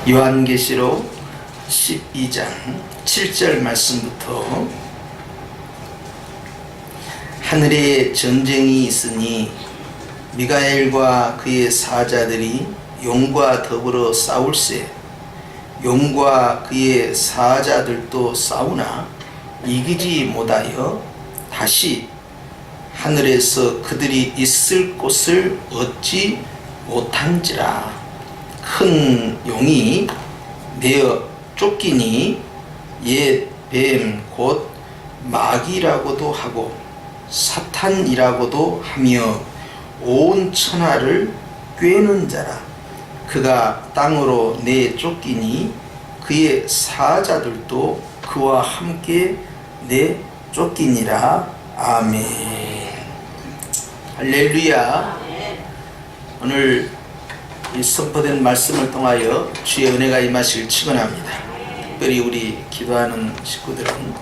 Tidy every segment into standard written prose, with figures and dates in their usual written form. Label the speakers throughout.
Speaker 1: 요한계시록 12장 7절 말씀부터 하늘에 전쟁이 있으니 미가엘과 그의 사자들이 용과 더불어 싸울세 용과 그의 사자들도 싸우나 이기지 못하여 다시 하늘에서 그들이 있을 곳을 얻지 못한지라. 큰 용이 내어 쫓기니 옛 뱀 곧 마귀라고도 하고 사탄이라고도 하며 온 천하를 꿰는 자라. 그가 땅으로 내 쫓기니 그의 사자들도 그와 함께 내 쫓기니라. 아멘. 할렐루야. 오늘 이 선포된 말씀을 통하여 주의 은혜가 임하시길 축원합니다. 특별히 우리 기도하는 식구들은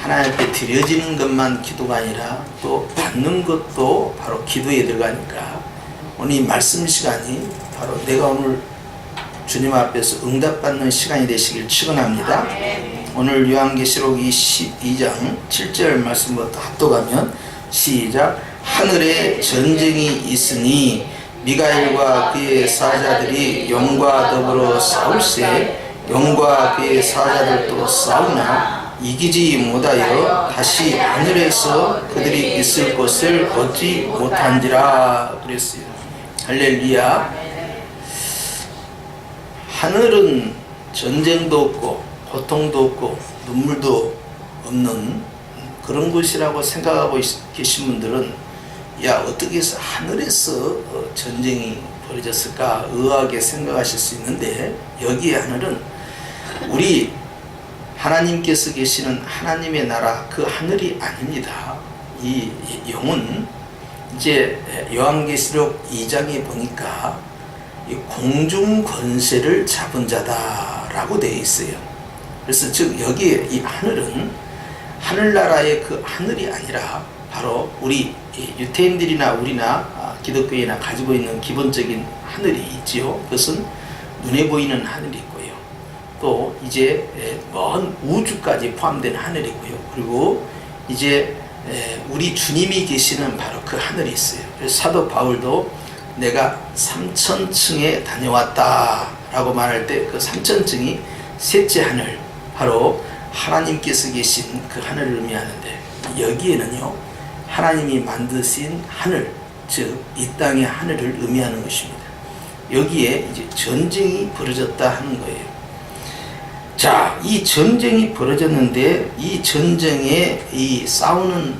Speaker 1: 하나님 앞에 드려지는 것만 기도가 아니라 또 받는 것도 바로 기도에 들어가니까 오늘 이 말씀 시간이 바로 내가 오늘 주님 앞에서 응답받는 시간이 되시길 축원합니다. 오늘 요한계시록 12장 7절 말씀부터 합독하면 시작. 하늘에 전쟁이 있으니 미가엘과 그의 사자들이 용과 더불어 싸울세 용과 그의 사자들도 싸우나 이기지 못하여 다시 하늘에서 그들이 있을 곳을 얻지 못한지라 그랬어요. 할렐루야. 하늘은 전쟁도 없고 고통도 없고 눈물도 없는 그런 곳이라고 생각하고 계신 분들은 야 어떻게 해서 하늘에서 전쟁이 벌어졌을까 의아하게 생각하실 수 있는데 여기에 하늘은 우리 하나님께서 계시는 하나님의 나라 그 하늘이 아닙니다. 이 영은 이제 요한계시록 2장에 보니까 이 공중 권세를 잡은 자다라고 되어 있어요. 그래서 즉 여기에 이 하늘은 하늘나라의 그 하늘이 아니라 바로 우리 유태인들이나 우리나 기독교인이나 가지고 있는 기본적인 하늘이 있지요. 그것은 눈에 보이는 하늘이 있고요. 또 이제 먼 우주까지 포함된 하늘이고요. 그리고 이제 우리 주님이 계시는 바로 그 하늘이 있어요. 그래서 사도 바울도 내가 3000층에 다녀왔다 라고 말할 때 그 3000층이 셋째 하늘 바로 하나님께서 계신 그 하늘을 의미하는데 여기에는요 하나님이 만드신 하늘 즉 이 땅의 하늘을 의미하는 것입니다. 여기에 이제 전쟁이 벌어졌다 하는 거예요. 자, 이 전쟁이 벌어졌는데 이 전쟁에 이 싸우는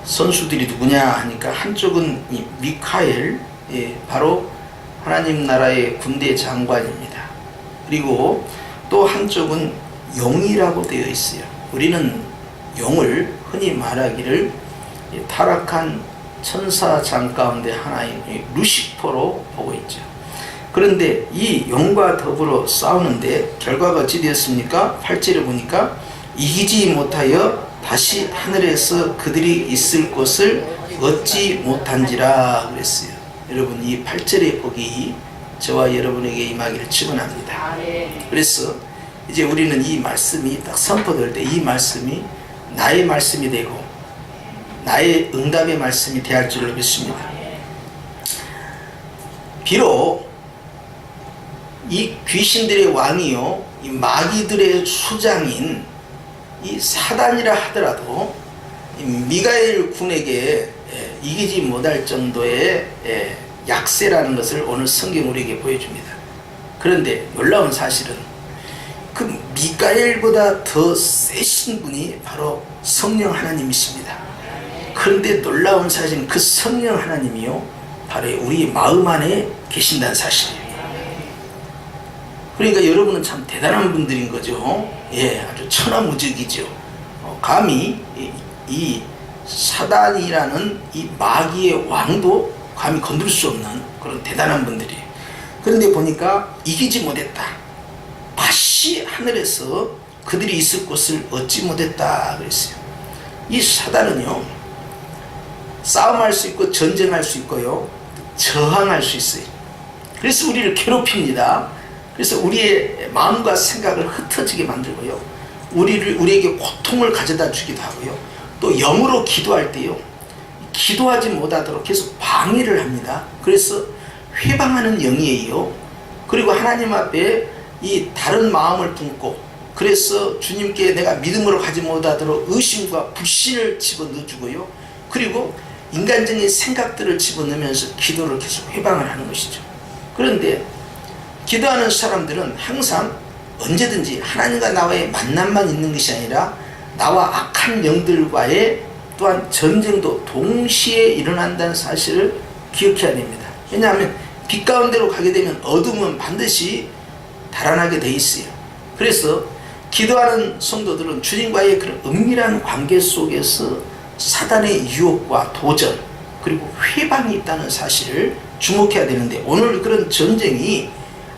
Speaker 1: 선수들이 누구냐 하니까 한쪽은 이 미카엘 바로 하나님 나라의 군대 장관입니다. 그리고 또 한쪽은 용이라고 되어 있어요. 우리는 용을 흔히 말하기를 타락한 천사장 가운데 하나인 루시퍼로 보고 있죠. 그런데 이 용과 더불어 싸우는데 결과가 어찌 되었습니까? 8절에 보니까 이기지 못하여 다시 하늘에서 그들이 있을 곳을 얻지 못한지라 그랬어요. 여러분 이 8절의 복이 저와 여러분에게 임하기를 축원합니다. 그래서 이제 우리는 이 말씀이 딱 선포될 때 이 말씀이 나의 말씀이 되고 나의 응답의 말씀이 되할 줄을 믿습니다. 비록 이 귀신들의 왕이요 이 마귀들의 수장인 이 사단이라 하더라도 이 미가엘 군에게 이기지 못할 정도의 약세라는 것을 오늘 성경 우리에게 보여줍니다. 그런데 놀라운 사실은 그 미가엘보다 더 세신 분이 바로 성령 하나님이십니다. 그런데 놀라운 사실은 그 성령 하나님이요 바로 우리 마음 안에 계신다는 사실이에요. 그러니까 여러분은 참 대단한 분들인 거죠. 아주 천하무적이죠. 감히 이 사단이라는 이 마귀의 왕도 감히 건들 수 없는 그런 대단한 분들이에요. 그런데 보니까 이기지 못했다. 다시 하늘에서 그들이 있을 곳을 얻지 못했다 그랬어요. 이 사단은요 싸움할 수 있고 전쟁할 수 있고요 저항할 수 있어요. 그래서 우리를 괴롭힙니다. 그래서 우리의 마음과 생각을 흩어지게 만들고요. 우리에게 고통을 가져다 주기도 하고요. 또 영으로 기도할 때요. 기도하지 못하도록 계속 방해를 합니다. 그래서 회방하는 영이에요. 그리고 하나님 앞에 이 다른 마음을 품고, 그래서 주님께 내가 믿음으로 가지 못하도록 의심과 불신을 집어넣어주고요. 그리고 인간적인 생각들을 집어넣으면서 기도를 계속 회방을 하는 것이죠. 그런데 기도하는 사람들은 항상 언제든지 하나님과 나와의 만남만 있는 것이 아니라 나와 악한 영들과의 또한 전쟁도 동시에 일어난다는 사실을 기억해야 됩니다. 왜냐하면 빛 가운데로 가게 되면 어둠은 반드시 달아나게 돼 있어요. 그래서 기도하는 성도들은 주님과의 그런 은밀한 관계 속에서 사단의 유혹과 도전 그리고 회방이 있다는 사실을 주목해야 되는데, 오늘 그런 전쟁이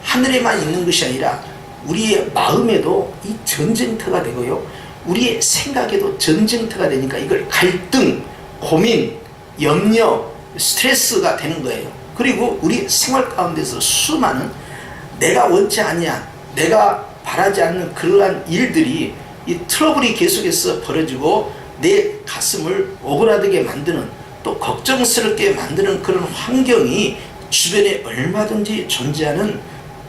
Speaker 1: 하늘에만 있는 것이 아니라 우리의 마음에도 이 전쟁터가 되고요, 우리의 생각에도 전쟁터가 되니까 이걸 갈등, 고민, 염려, 스트레스가 되는 거예요. 그리고 우리 생활 가운데서 수많은 내가 원치 않냐, 내가 바라지 않는 그러한 일들이, 이 트러블이 계속해서 벌어지고 내 가슴을 오그라들게 만드는, 또 걱정스럽게 만드는 그런 환경이 주변에 얼마든지 존재하는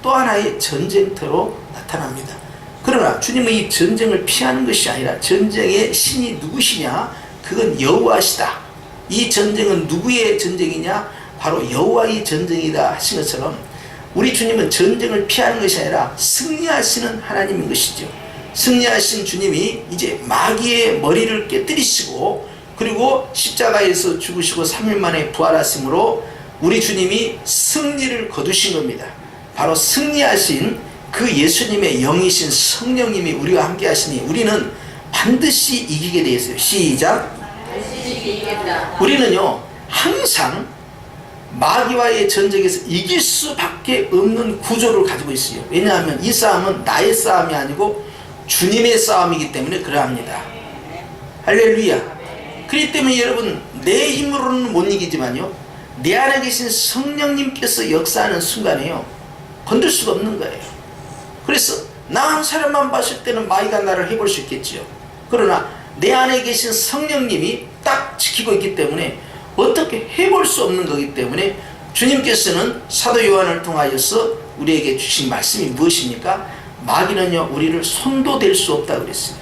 Speaker 1: 또 하나의 전쟁터로 나타납니다. 그러나 주님은 이 전쟁을 피하는 것이 아니라 전쟁의 신이 누구시냐? 그건 여호와시다. 이 전쟁은 누구의 전쟁이냐? 바로 여호와의 전쟁이다 하신 것처럼 우리 주님은 전쟁을 피하는 것이 아니라 승리하시는 하나님인 것이죠. 승리하신 주님이 이제 마귀의 머리를 깨뜨리시고, 그리고 십자가에서 죽으시고 3일 만에 부활하심으로 우리 주님이 승리를 거두신 겁니다. 바로 승리하신 그 예수님의 영이신 성령님이 우리와 함께 하시니 우리는 반드시 이기게 되어 있어요. 시작. 반드시 이기겠다. 우리는요 항상 마귀와의 전쟁에서 이길 수밖에 없는 구조를 가지고 있어요. 왜냐하면 이 싸움은 나의 싸움이 아니고 주님의 싸움이기 때문에 그러합니다. 할렐루야. 그렇기 때문에 여러분, 내 힘으로는 못 이기지만요, 내 안에 계신 성령님께서 역사하는 순간에요 건들 수가 없는 거예요. 그래서 나 한 사람만 봤을 때는 마귀가 나를 해볼 수 있겠지요. 그러나 내 안에 계신 성령님이 딱 지키고 있기 때문에 어떻게 해볼 수 없는 거기 때문에 주님께서는 사도 요한을 통하여서 우리에게 주신 말씀이 무엇입니까? 마귀는요 우리를 손도 댈 수 없다 그랬어요.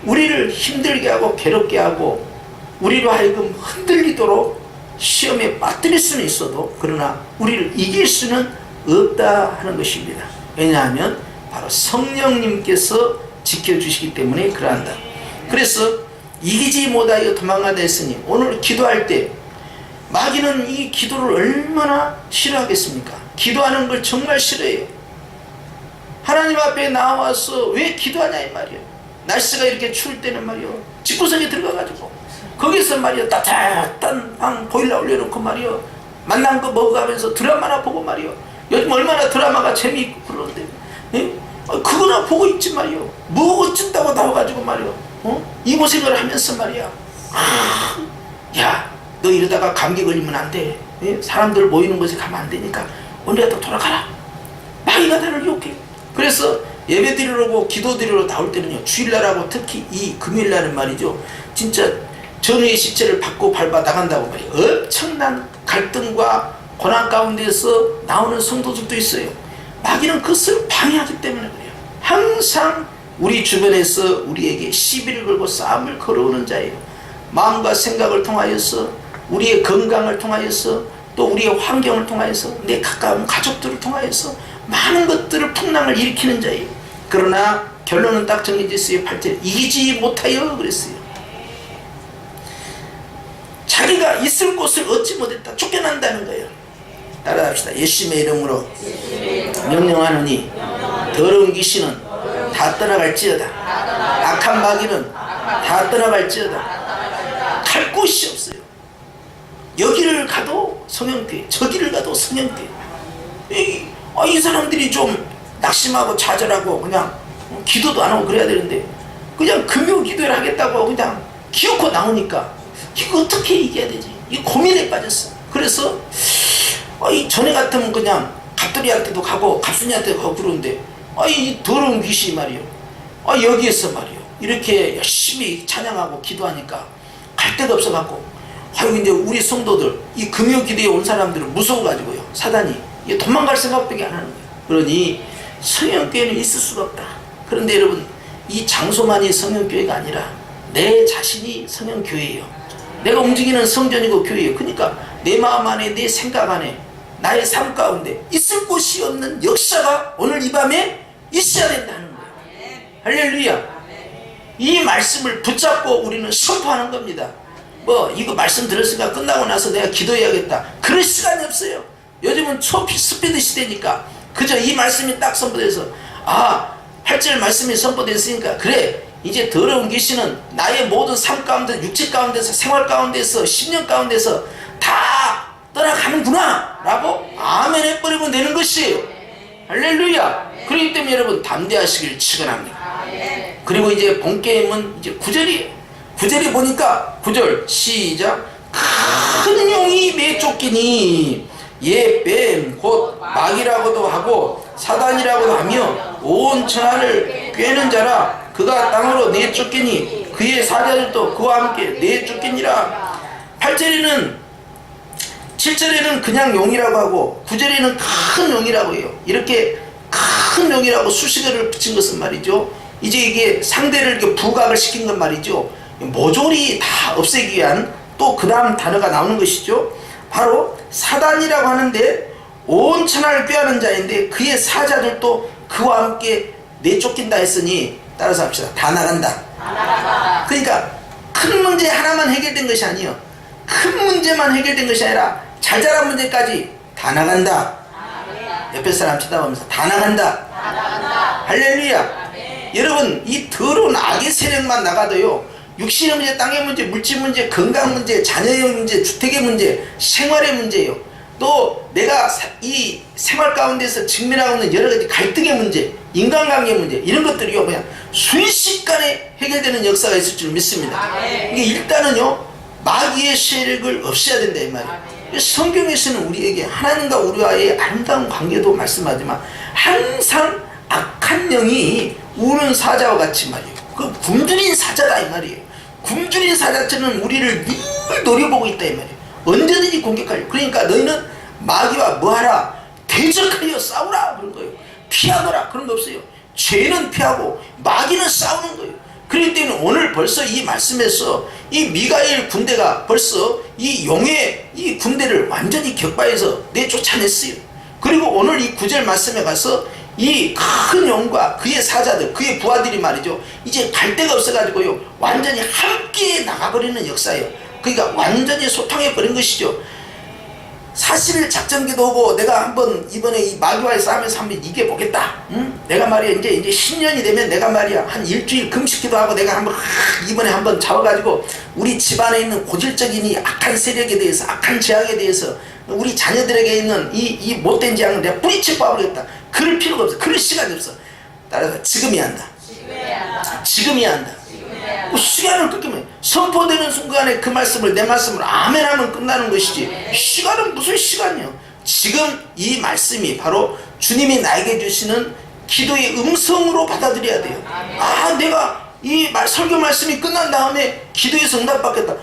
Speaker 1: 우리를 힘들게 하고 괴롭게 하고 우리로 하여금 흔들리도록 시험에 빠뜨릴 수는 있어도, 그러나 우리를 이길 수는 없다 하는 것입니다. 왜냐하면 바로 성령님께서 지켜주시기 때문에 그러한다. 그래서 이기지 못하여 도망가다 했으니 오늘 기도할 때 마귀는 이 기도를 얼마나 싫어하겠습니까? 기도하는 걸 정말 싫어해요. 하나님 앞에 나와서 왜 기도하냐 이 말이에요. 날씨가 이렇게 추울 때는 말이에요 집구석에 들어가가지고 거기서 말이에요 따뜻한 방 보일러 올려놓고 말이에요 만난 거 먹어가면서 드라마나 보고 말이에요. 요즘 얼마나 드라마가 재미있고 그러는데, 예? 그거나 보고 있지 말이에요. 뭐 어쩐다고 나와가지고 말이에요 이 고생을 하면서 말이야, 야 너 이러다가 감기 걸리면 안 돼. 예? 사람들 모이는 곳에 가면 안 되니까 언제라도 돌아가라. 마귀가 나를 욕해. 그래서 예배 드리려고 기도 드리러 나올 때는요, 주일날하고 특히 이 금요일날은 말이죠, 진짜 전의의 시체를 받고 밟아 나간다고 말이에요. 엄청난 갈등과 고난 가운데서 나오는 성도들도 있어요. 마귀는 그것을 방해하기 때문에 그래요. 항상 우리 주변에서 우리에게 시비를 걸고 싸움을 걸어오는 자예요. 마음과 생각을 통하여서, 우리의 건강을 통하여서, 또 우리의 환경을 통하여서, 내 가까운 가족들을 통하여서 많은 것들을 풍랑을 일으키는 자예요. 그러나 결론은 딱 정해져 있어요. 8절 이기지 못하여 그랬어요. 자기가 있을 곳을 얻지 못했다, 쫓겨난다는 거예요. 따라합시다. 예수님의 이름으로 명령하노니 더러운 귀신은 다 떠나갈지어다. 악한 마귀는 다 떠나갈지어다. 갈 곳이 없어요. 여기를 가도 성형교회, 저기를 가도 성형교회. 이 사람들이 좀 낙심하고 좌절하고 그냥 기도도 안 하고 그래야 되는데 그냥 금요 기도를 하겠다고 그냥 기어코 나오니까 이거 어떻게 이겨야 되지? 이 고민에 빠졌어. 그래서 이 전에 같으면 그냥 갑돌이한테도 가고 갑순이한테도 가고 그러는데 이 더러운 귀신이 말이요, 여기에서 말이요 이렇게 열심히 찬양하고 기도하니까 갈 데가 없어갖고 이제 우리 성도들 이 금요기도에 온 사람들은 무서워가지고요 사단이 도망갈 생각밖에 안 하는 거예요. 그러니 성령교회는 있을 수가 없다. 그런데 여러분, 이 장소만이 성령교회가 아니라 내 자신이 성령교회예요. 내가 움직이는 성전이고 교회예요. 그러니까 내 마음 안에, 내 생각 안에, 나의 삶 가운데 있을 곳이 없는 역사가 오늘 이 밤에 있어야 된다는 거예요. 할렐루야. 이 말씀을 붙잡고 우리는 선포하는 겁니다. 이거 말씀 들었으니까 끝나고 나서 내가 기도해야겠다, 그럴 시간이 없어요. 요즘은 초스피드 시대니까 그저 이 말씀이 딱 선포돼서 8절 말씀이 선포됐으니까 그래, 이제 더러운 귀신은 나의 모든 삶 가운데, 육체 가운데서, 생활 가운데서, 신념 가운데서 다 떠나가는구나 라고 아멘 해버리면 되는 것이에요. 할렐루야. 그렇기 때문에 여러분 담대하시길 축원합니다. 그리고 이제 본게임은 이제 9절이에요 9절에 보니까 9절 시작. 큰 용이 내쫓기니 뱀 곧 마귀라고도 하고 사단이라고도 하며 온 천하를 꿰는 자라. 그가 땅으로 내쫓기니 그의 사자들도 그와 함께 내쫓기니라. 7절에는 그냥 용이라고 하고 9절에는 큰 용이라고 해요. 이렇게 큰 용이라고 수식어를 붙인 것은 말이죠, 이제 이게 상대를 이렇게 부각을 시킨 건 말이죠, 모조리 다 없애기 위한 또 그 다음 단어가 나오는 것이죠. 바로 사단이라고 하는데 온 천하를 꾀하는 자인데 그의 사자들도 그와 함께 내쫓긴다 했으니 따라서 합시다. 다 나간다. 그러니까 큰 문제 하나만 해결된 것이 아니에요. 큰 문제만 해결된 것이 아니라 잘 자란 문제까지 다 나간다. 옆에 사람 쳐다보면서 다 나간다. 할렐루야. 여러분, 이 더러운 악의 세력만 나가도요, 육신의 문제, 땅의 문제, 물질 문제, 건강 문제, 자녀의 문제, 주택의 문제, 생활의 문제예요. 또 내가 이 생활 가운데서 직면하고 있는 여러 가지 갈등의 문제, 인간관계 문제, 이런 것들이요 그냥 순식간에 해결되는 역사가 있을 줄 믿습니다. 이게 일단은요 마귀의 세력을 없애야 된다 이 말이에요. 성경에서는 우리에게 하나님과 우리와의 아름다운 관계도 말씀하지만 항상 악한 영이 우는 사자와 같이 말이에요. 그 굶주린 사자다 이 말이에요. 굶주린 사자처럼 우리를 늘 노려보고 있다 이 말이에요. 언제든지 공격하려. 그러니까 너희는 마귀와 뭐하라? 대적하여 싸우라 그런 거예요. 피하거라 그런 거 없어요. 죄는 피하고 마귀는 싸우는 거예요. 그렇기 때문에 오늘 벌써 이 말씀에서 이 미가엘 군대가 벌써 이 용의 이 군대를 완전히 격파해서 내쫓아냈어요. 그리고 오늘 이 9절 말씀에 가서 이 큰 용과 그의 사자들, 그의 부하들이 말이죠, 이제 갈 데가 없어가지고요 완전히 함께 나가버리는 역사예요. 그러니까 완전히 소탕해버린 것이죠. 40일 작전기도 오고 내가 한번 이번에 이 마귀와의 싸움에서 한번 이겨보겠다. 내가 말이야 이제 신년이 되면 내가 말이야 한 일주일 금식기도 하고 내가 한번 이번에 한번 잡아가지고 우리 집안에 있는 고질적인 이 악한 세력에 대해서, 악한 재앙에 대해서 우리 자녀들에게 있는 이 못된 재앙을 내가 뿌리쳐 봐버리겠다. 그럴 필요가 없어. 그럴 시간이 없어. 따라서 지금이야 한다. 지금이야 한다. 시간을 끊기면 선포되는 순간에 그 말씀을, 내 말씀을 아멘 하면 끝나는 것이지, 시간은 무슨 시간이요. 지금 이 말씀이 바로 주님이 나에게 주시는 기도의 음성으로 받아들여야 돼요. 내가 이 설교 말씀이 끝난 다음에 기도에서 응답받겠다.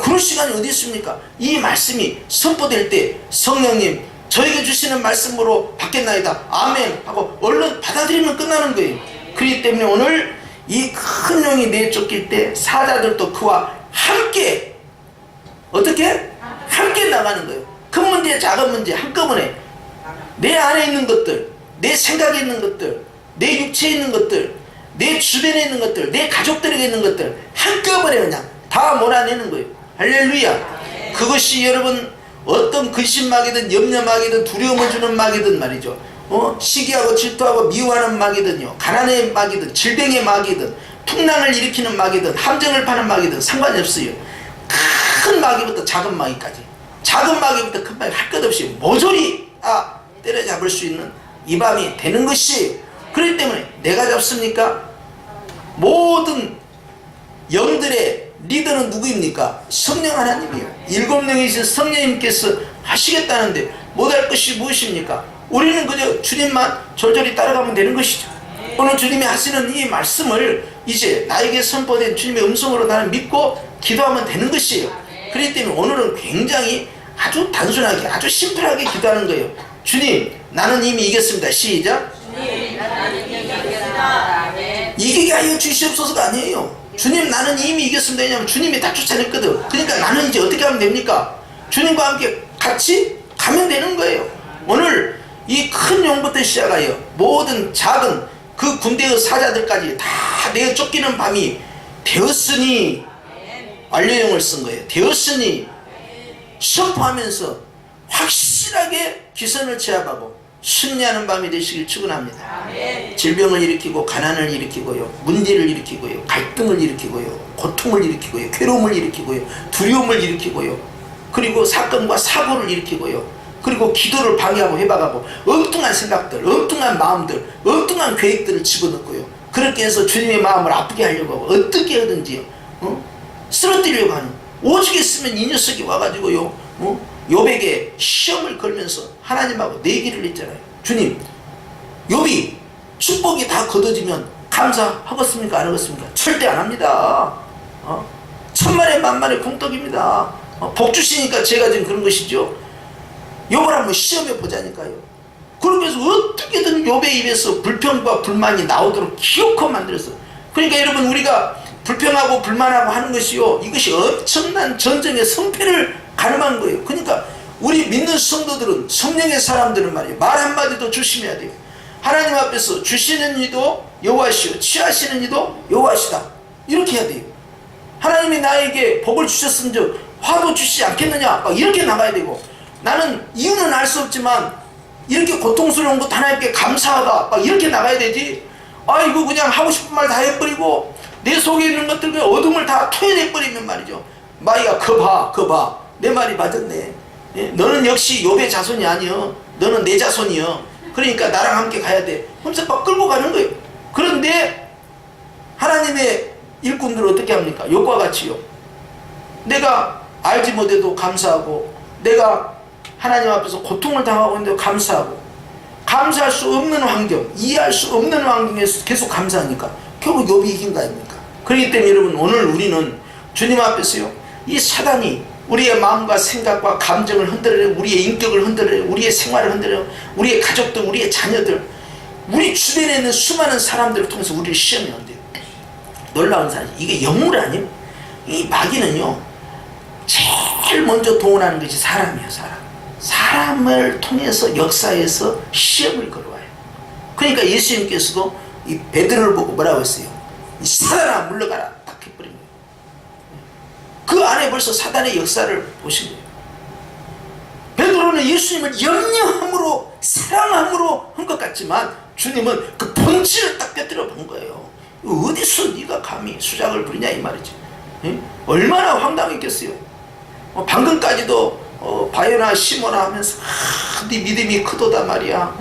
Speaker 1: 그런 시간이 어디 있습니까? 이 말씀이 선포될 때 성령님 저에게 주시는 말씀으로 받겠나이다 아멘 하고 얼른 받아들이면 끝나는 거예요. 그렇기 때문에 오늘 이 큰 용이 내쫓길 때 사자들도 그와 함께 어떻게? 함께 나가는 거예요. 큰 문제 작은 문제 한꺼번에 내 안에 있는 것들, 내 생각에 있는 것들, 내 육체에 있는 것들, 내 주변에 있는 것들, 내 가족들에게 있는 것들 한꺼번에 그냥 다 몰아내는 거예요. 할렐루야. 그것이 여러분 어떤 근심막이든 염려막이든 두려움을 주는 막이든 말이죠, 시기하고 질투하고 미워하는 막이든요, 가난의 막이든 질병의 막이든 풍랑을 일으키는 막이든 함정을 파는 막이든 상관이 없어요. 큰 마귀부터 작은 마귀까지, 작은 마귀부터 큰 마귀 할 것 없이 모조리 때려잡을 수 있는 이 밤이 되는 것이, 그렇기 때문에 내가 잡습니까? 모든 영들의 리더는 누구입니까? 성령 하나님이에요. 7명이신 성령님께서 하시겠다는데 못할 것이 무엇입니까? 우리는 그저 주님만 절절히 따라가면 되는 것이죠. 오늘 주님이 하시는 이 말씀을 이제 나에게 선포된 주님의 음성으로 나는 믿고 기도하면 되는 것이에요. 그렇기 때문에 오늘은 굉장히 아주 단순하게 아주 심플하게 기도하는 거예요. 주님, 나는 이미 이겼습니다. 시작.
Speaker 2: 주님, 나는 이미 이겼습니다.
Speaker 1: 이기게 하여 주시옵소서가 아니에요. 주님, 나는 이미 이겼습니다. 왜냐하면 주님이 다 쫓아냈거든. 그러니까 나는 이제 어떻게 하면 됩니까? 주님과 함께 같이 가면 되는 거예요. 오늘 이 큰 용부터 시작하여 모든 작은 그 군대의 사자들까지 다 내어 쫓기는 밤이 되었으니, 완료형을 쓴 거예요. 되었으니 선포하면서 확실하게 기선을 제압하고 승리하는 밤이 되시길 축원합니다. 질병을 일으키고 가난을 일으키고요, 문제를 일으키고요, 갈등을 일으키고요, 고통을 일으키고요, 괴로움을 일으키고요, 두려움을 일으키고요, 그리고 사건과 사고를 일으키고요, 그리고 기도를 방해하고 해박하고 엉뚱한 생각들, 엉뚱한 마음들, 엉뚱한 계획들을 집어넣고요, 그렇게 해서 주님의 마음을 아프게 하려고 하고 어떻게 하든지요, 쓰러뜨리려고 하는, 오직 있으면 이 녀석이 와가지고요, 욥에게 시험을 걸면서 하나님하고 내기를 했잖아요. 주님, 욥이 축복이 다 거둬지면 감사하겠습니까? 안 하겠습니까? 절대 안 합니다. 천만에 만만의 공덕입니다. 복 주시니까 제가 지금 그런 것이죠. 욥을 한번 시험해 보자니까요. 그렇게 해서 어떻게든 욥의 입에서 불평과 불만이 나오도록 기어코 만들었어. 그러니까 여러분, 우리가 불평하고 불만하고 하는 것이요, 이것이 엄청난 전쟁의 성패를 가늠한 거예요. 그러니까 우리 믿는 성도들은, 성령의 사람들은 말이에요, 말 한마디도 조심해야 돼요. 하나님 앞에서 주시는 이도 여호와시오, 취하시는 이도 여호와시다, 이렇게 해야 돼요. 하나님이 나에게 복을 주셨은즉 화도 주시지 않겠느냐, 막 이렇게 나가야 되고, 나는 이유는 알 수 없지만 이렇게 고통스러운 것 하나님께 감사하다, 막 이렇게 나가야 되지. 아이고, 그냥 하고 싶은 말 다 해버리고 내 속에 있는 것들, 그 어둠을 다 토해내버리면 말이죠, 마이야, 거봐, 내 말이 맞았네. 너는 역시 욥의 자손이 아니여, 너는 내 자손이여. 그러니까 나랑 함께 가야 돼. 하면서 막 끌고 가는 거예요. 그런데 하나님의 일꾼들은 어떻게 합니까? 욥과 같이요, 내가 알지 못해도 감사하고, 내가 하나님 앞에서 고통을 당하고 있는데 감사하고, 감사할 수 없는 환경, 이해할 수 없는 환경에서 계속 감사하니까 결국 욥이 이긴 거 아닙니까? 그렇기 때문에 여러분, 오늘 우리는 주님 앞에서요, 이 사단이 우리의 마음과 생각과 감정을 흔들어요, 우리의 인격을 흔들어요, 우리의 생활을 흔들어요, 우리의 가족들, 우리의 자녀들, 우리 주변에 있는 수많은 사람들을 통해서 우리를 시험해 온대요. 놀라운 사실, 이게 영물 아니에요. 이 마귀는요, 제일 먼저 동원하는 것이 사람이에요. 사람을 통해서 역사에서 시험을 걸어와요. 그러니까 예수님께서도 이 베드로를 보고 뭐라고 했어요? 이 사단아, 물러가라, 딱 해버린 거예요. 그 안에 벌써 사단의 역사를 보신 거예요. 베드로는 예수님을 염려함으로, 사랑함으로 한 것 같지만 주님은 그 본질을 딱 깨뜨려 본 거예요. 어디서 네가 감히 수작을 부리냐, 이 말이지. 얼마나 황당했겠어요. 방금까지도 바요나 시모나 하면서 네 믿음이 크도다 말이야,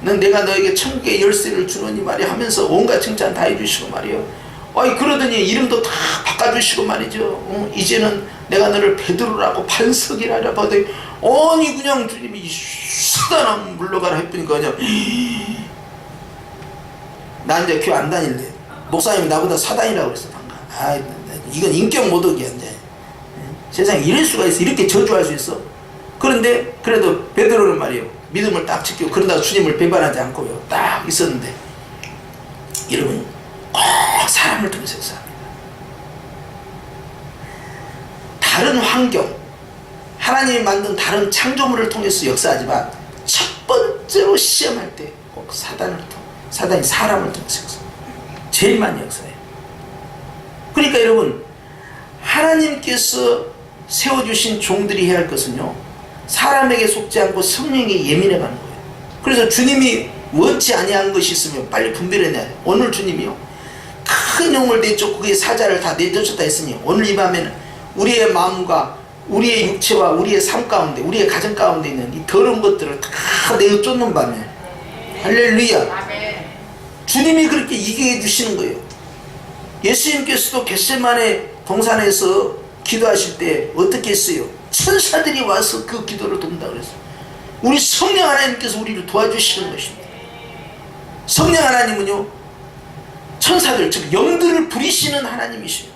Speaker 1: 넌 내가 너에게 천국의 열쇠를 주노니 말이야 하면서 온갖 칭찬 다 해주시고 말이요, 그러더니 이름도 다 바꿔주시고 말이죠. 이제는 내가 너를 베드로라고 반석이라라 하더니, 아니 그냥 주님이 사단아 물러가라 했으니까 그냥 나 이제 교회 안 다닐래. 목사님이 나보다 사단이라고 그랬어 방금. 이건 인격 모독이야. 이제 세상에 이럴 수가 있어, 이렇게 저주할 수 있어. 그런데 그래도 베드로는 말이에요, 믿음을 딱 지키고, 그러다가 주님을 배반하지 않고요 딱 있었는데, 여러분, 사람을 통해서 역사합니다. 다른 환경, 하나님이 만든 다른 창조물을 통해서 역사하지만 첫 번째로 시험할 때 꼭 사단이 사람을 통해서 역사합니다. 제일 많이 역사해요. 그러니까 여러분, 하나님께서 세워주신 종들이 해야 할 것은요, 사람에게 속지 않고 성령에게 예민해가는 거예요. 그래서 주님이 원치 아니한 것이 있으면 빨리 분별해내야 돼요. 오늘 주님이요, 큰 용을 내쫓고 그의 사자를 다 내쫓았다 했으니, 오늘 이 밤에는 우리의 마음과 우리의 육체와 우리의 삶 가운데, 우리의 가정 가운데 있는 이 더러운 것들을 다 내쫓는 밤에, 할렐루야, 주님이 그렇게 이기게 해주시는 거예요. 예수님께서도 겟세마네 동산에서 기도하실 때 어떻게 했어요? 천사들이 와서 그 기도를 돕는다 그랬어요. 우리 성령 하나님께서 우리를 도와주시는 것입니다. 성령 하나님은요, 천사들 즉 영들을 부리시는 하나님이시요.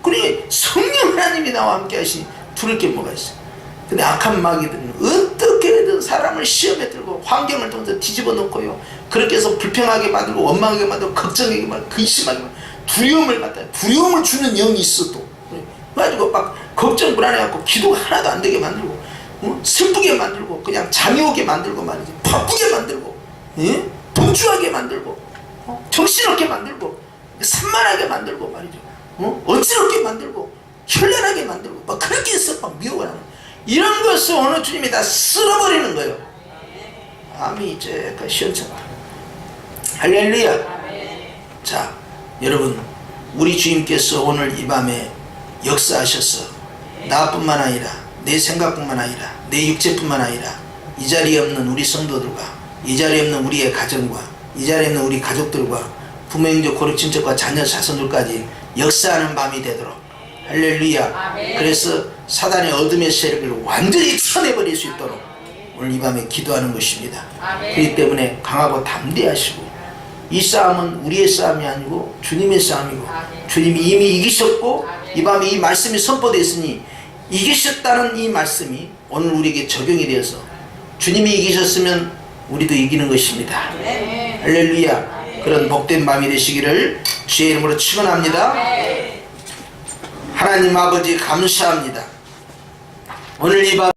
Speaker 1: 그러니 성령 하나님이 나와 함께 하시니 두를 게 뭐가 있어요. 근데 악한 마귀들은 어떻게든 사람을 시험에 들고 환경을 통해서 뒤집어 놓고요, 그렇게 해서 불평하게 만들고 원망하게 만들고 걱정하게 만들고 근심하게 만들고 두려움을 갖다, 두려움을 주는 영이 있어도 그래가지고 막 걱정 불안해갖고 기도가 하나도 안 되게 만들고, 슬프게 만들고 그냥 잠이 오게 만들고 말이죠, 바쁘게 만들고, 분주하게 만들고, 정신없게 만들고, 산만하게 만들고 말이죠, 어지럽게 만들고 현란하게 만들고 막 그렇게 해서 막 미혹을 하는, 이런 것을 오늘 주님이 다 쓸어버리는 거예요. 암이 이제 그 시원찮아. 할렐루야. 자, 여러분, 우리 주님께서 오늘 이 밤에 역사하셔서 나뿐만 아니라 내 생각뿐만 아니라 내 육체뿐만 아니라 이 자리에 없는 우리 성도들과 이 자리에 없는 우리의 가정과 이 자리에 없는 우리 가족들과 부모 형제 고려 친척과 자녀 자손들까지 역사하는 밤이 되도록, 할렐루야. 아멘. 그래서 사단의 어둠의 세력을 완전히 쳐내버릴 수 있도록 오늘 이 밤에 기도하는 것입니다. 아멘. 그렇기 때문에 강하고 담대하시고, 이 싸움은 우리의 싸움이 아니고 주님의 싸움이고, 아멘. 주님이 이미 이기셨고, 아멘. 이 밤에 이 말씀이 선포되었으니 이기셨다는 이 말씀이 오늘 우리에게 적용이 되어서 주님이 이기셨으면 우리도 이기는 것입니다. 아멘. 할렐루야. 아멘. 그런 복된 밤이 되시기를 주의 이름으로 축원합니다. 아멘. 하나님 아버지 감사합니다. 오늘 이 밤